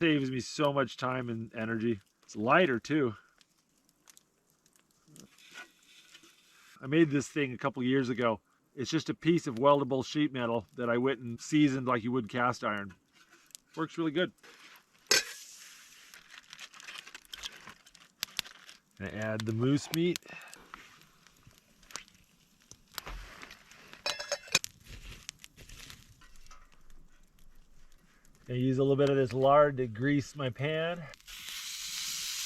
Saves me so much time and energy. It's lighter too. I made this thing a couple years ago. It's just a piece of weldable sheet metal that I went and seasoned like you would cast iron. Works really good. Gonna add the moose meat. Gonna use a little bit of this lard to grease my pan.